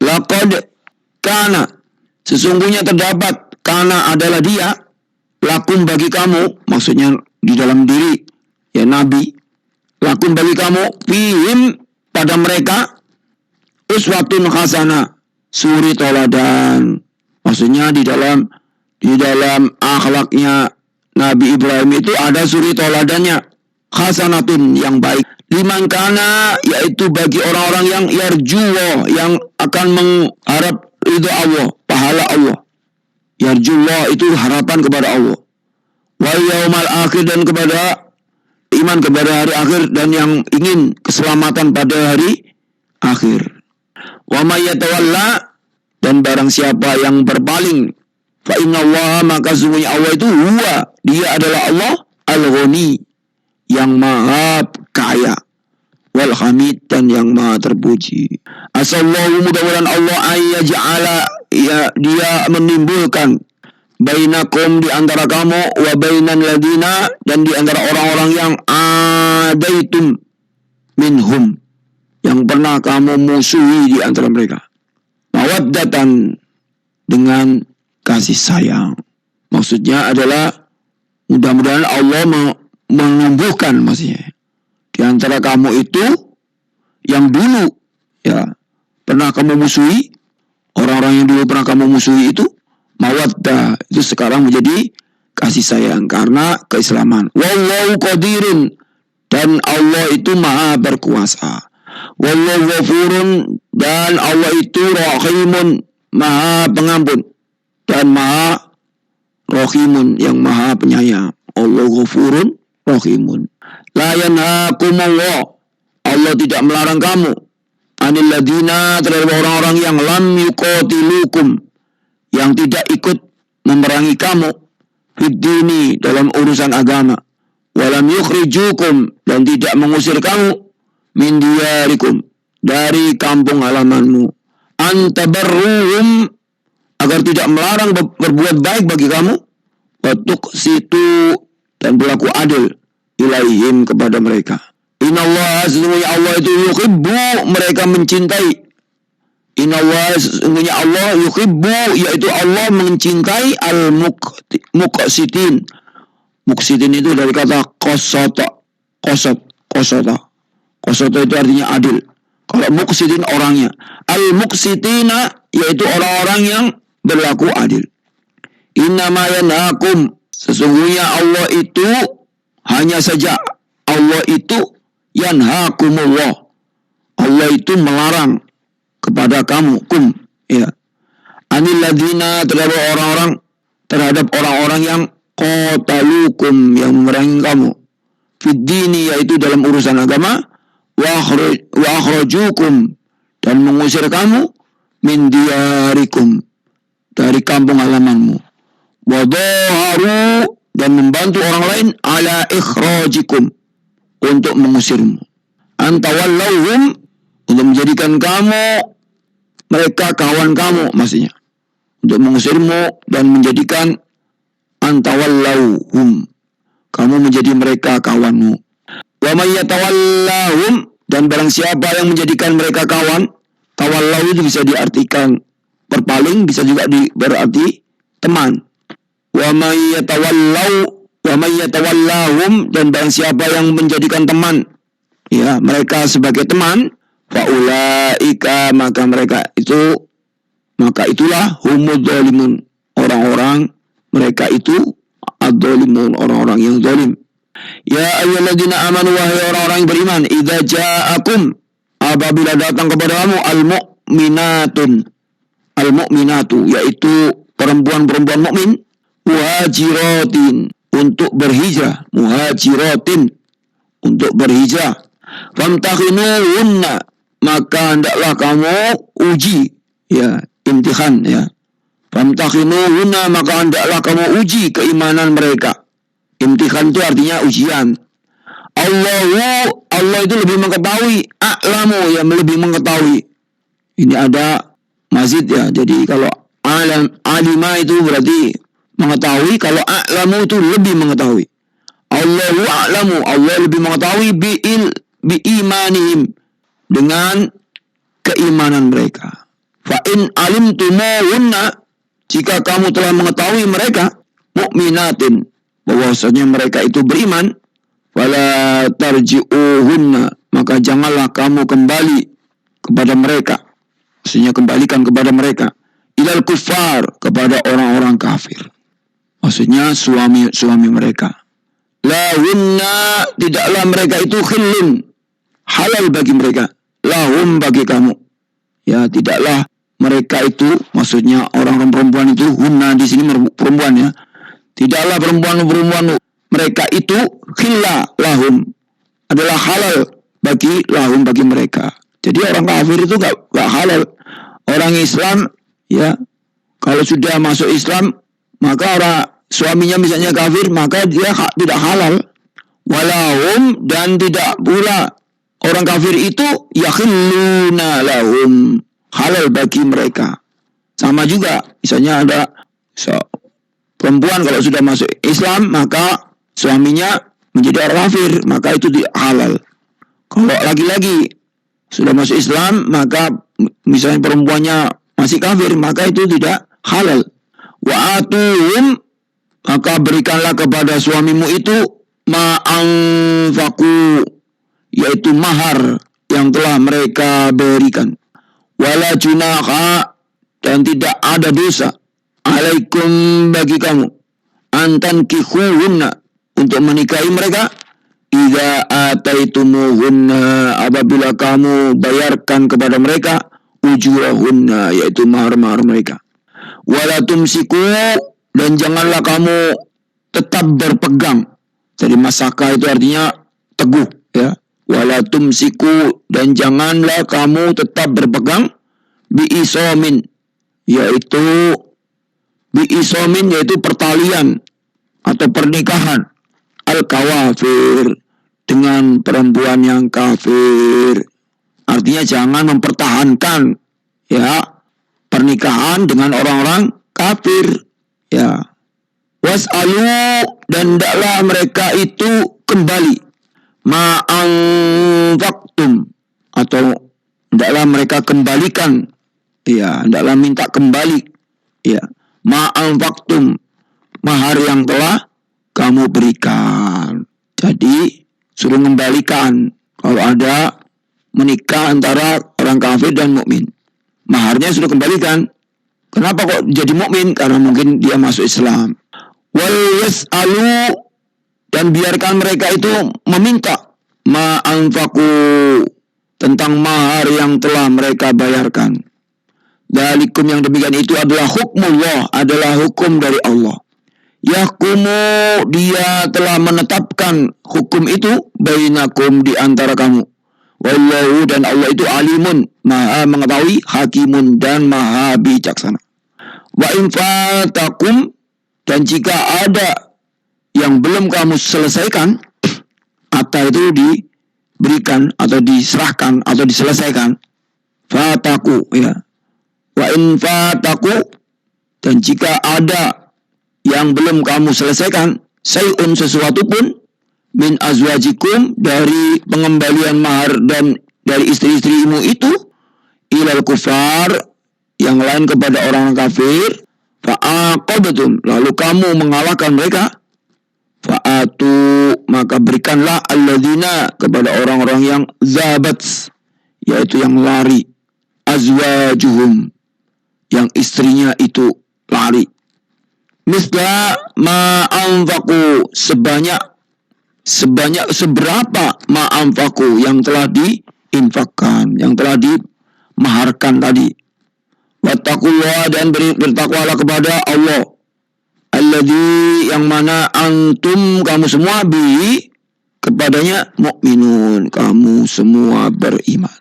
Laqad kana, sesungguhnya terdapat, kana adalah dia, lakum bagi kamu, maksudnya di dalam diri ya Nabi, lakum bagi kamu, fihim pada mereka, uswatun hasanah, suri toladan. Maksudnya di dalam akhlaknya Nabi Ibrahim itu ada suri toladannya, hasanatun yang baik. Liman kana, yaitu bagi orang-orang yang yarjuwa, yang akan mengharap ridho Allah, pahala Allah. Yarjuwa itu harapan kepada Allah. Wa yaumal akhir, dan iman kepada hari akhir, dan yang ingin keselamatan pada hari akhir. Wa may yatawalla, dan barang siapa yang berpaling, fa innallaha, maka sesungguhnya Allah itu dia adalah Allah al-ghani, yang maha kaya, wal hamid, dan yang maha terpuji. Asallahu, mudah-mudahan Allah ayyaj'ala, ya dia menimbulkan, bainakum, di antara kamu, wa bainan ladina, dan di antara orang-orang yang adaitum minhum, yang pernah kamu musuhi di antara mereka, mawaddatan, dengan kasih sayang. Maksudnya adalah mudah-mudahan Allah menumbuhkan, maksudnya di antara kamu itu yang dulu ya pernah kamu musuhi, orang-orang yang dulu pernah kamu musuhi itu, mawaddah, itu sekarang menjadi kasih sayang karena keislaman. Wallahu qadirun, dan Allah itu maha berkuasa. Wallahu ghafurun, dan Allah itu rahimun, maha pengampun, dan maha rahimun, yang maha penyayang. Allah ghafurun rahimun. La yanhaakumullah, Allah tidak melarang kamu, anil ladina, terhadap orang-orang yang lam yuqatilukum, yang tidak ikut memerangi kamu, fid dini, dalam urusan agama, walam yukhrijukum, dan tidak mengusir kamu, min diyarikum, dari kampung halamanmu, antabarruhum, agar tidak melarang berbuat baik bagi kamu, wa tuqsitu, dan berlaku adil, ilaihim, kepada mereka. Innallaha, sesungguhnya Allah itu yuhibbu, mereka mencintai. Innallaha, sesungguhnya Allah yuhibbu, yaitu Allah mencintai al-muqsitin. Muqsitin itu dari kata qasata. Qasata itu artinya adil. Kalau muqsitin orangnya, al-muqsitina, yaitu orang-orang yang berlaku adil. Innama yanhaakum, sesungguhnya Allah itu, hanya saja Allah itu, yanhaakumullah, Allah itu melarang kepada kamu, ya, anil ladina, terhadap orang-orang yang qatalukum, yang memerangi kamu, fid dini, yaitu dalam urusan agama, wa akhrajukum, dan mengusir kamu, min diyarikum, dari kampung halamanmu, wa dhaharu, dan membantu orang lain, ala ikhrajikum, untuk mengusirmu, antawallauhum, untuk menjadikan mereka kawan kamu, maksudnya untuk mengusirmu dan menjadikan antawallauhum, kamu menjadi mereka kawanmu. Wa may yatawallahum, dan barang siapa yang menjadikan mereka kawan, tawallau itu bisa diartikan berpaling, bisa juga berarti teman. Wa may yatawallahum, dan barang siapa yang menjadikan teman, ya, mereka sebagai teman, faulaika, maka itulah humud zalimun, orang-orang mereka itu adzalimun, orang-orang yang zalim. Ya ayyuhalladzina amanu, wahai orang-orang yang beriman, idza ja'akum, apabila datang kepadamu, al-mu'minatu, yaitu perempuan-perempuan mukmin, muhajiratin, untuk berhijrah, famtakhinuhunna, maka hendaklah kamu uji, ya, imtihan, ya, famtakhinuhunna, maka hendaklah kamu uji keimanan mereka. Imtihan itu artinya ujian. Allah itu lebih mengetahui, a'lamu, yang lebih mengetahui. Ini ada mazid, ya, jadi kalau alima itu berarti mengetahui, kalau a'lamu itu lebih mengetahui. Allahu a'lamu, Allah lebih mengetahui bi imanihim, dengan keimanan mereka. Fa in alimtumuhunna, jika kamu telah mengetahui mereka mukminatin, bahwasanya mereka itu beriman, fala tarji'uhunna, maka janganlah kamu kembali kepada mereka. Maksudnya kembalikan kepada mereka. Ilal kufar, kepada orang-orang kafir. Maksudnya suami-suami mereka. Lahunna, tidaklah mereka itu khillun, halal bagi mereka. Lahum, bagi kamu. Ya, tidaklah mereka itu, maksudnya orang-orang perempuan itu, hunna di sini perempuan ya. Tidaklah perempuan-perempuan mereka itu khilla lahum, adalah halal bagi lahum, bagi mereka. Jadi orang kafir itu gak halal. Orang Islam ya, kalau sudah masuk Islam, maka orang suaminya misalnya kafir, maka dia tidak halal. Walahum, dan tidak pula orang kafir itu yakhilluna lahum, halal bagi mereka. Sama juga, misalnya ada perempuan kalau sudah masuk Islam, maka suaminya menjadi orang kafir, maka itu tidak halal. Kalau laki-laki sudah masuk Islam, maka misalnya perempuannya masih kafir, maka itu tidak halal. Wa atuhum, maka berikanlah kepada suamimu itu ma'anfaku, yaitu mahar yang telah mereka berikan. Wala junaha, dan tidak ada dosa alaikum, bagi kamu, antan kihuhunna, untuk menikahi mereka, idza ataitumuhunna, apabila kamu bayarkan kepada mereka ujurahunna, yaitu mahar-mahar mereka. Wala tumsiku, dan janganlah kamu tetap berpegang. Jadi masaka itu artinya teguh ya. Wala tumsiku, dan janganlah kamu tetap berpegang biisomin, yaitu pertalian atau pernikahan al-kawafir, dengan perempuan yang kafir. Artinya jangan mempertahankan ya pernikahan dengan orang-orang kafir ya. Was'alu, dan hendaklah mereka itu kembali ma'anfaqtum, atau hendaklah mereka kembalikan ya, hendaklah minta kembali ya, ma'anfaqtum, mahar yang telah kamu berikan. Jadi suruh kembalikan kalau ada menikah antara orang kafir dan mukmin. Maharnya sudah kembalikan. Kenapa kok jadi mukmin? Karena mungkin dia masuk Islam. Wal yas'alu, dan biarkan mereka itu meminta ma'anfaku, tentang mahar yang telah mereka bayarkan. Dalikum, yang demikian itu adalah hukmullah, adalah hukum dari Allah. Yahkumu, dia telah menetapkan hukum itu bainakum, di antara kamu. Wallahu, dan Allah itu alimun, maha mengetahui, hakimun, dan maha bijaksana. Wa infatakum, dan jika ada yang belum kamu selesaikan, atau itu diberikan atau diserahkan atau diselesaikan, fataku ya. Wa infataku, dan jika ada yang belum kamu selesaikan, sayun, sesuatu pun, min azwajikum, dari pengembalian mahar dan dari istri-istrimu itu, ilal kufar, yang lain kepada orang kafir, fa'aqabtum, lalu kamu mengalahkan mereka, fa'atu, maka berikanlah alladzina, kepada orang-orang yang zabat, yaitu yang lari, azwajuhum, yang istrinya itu lari, misla ma'anfaku, seberapa ma'anfaku, yang telah diinfakkan, yang telah dimaharkan tadi. Wattaqullah, dan bertakwalah kepada Allah, alladzi, yang mana antum, kamu semua, bi, kepadanya, mukminun, kamu semua beriman.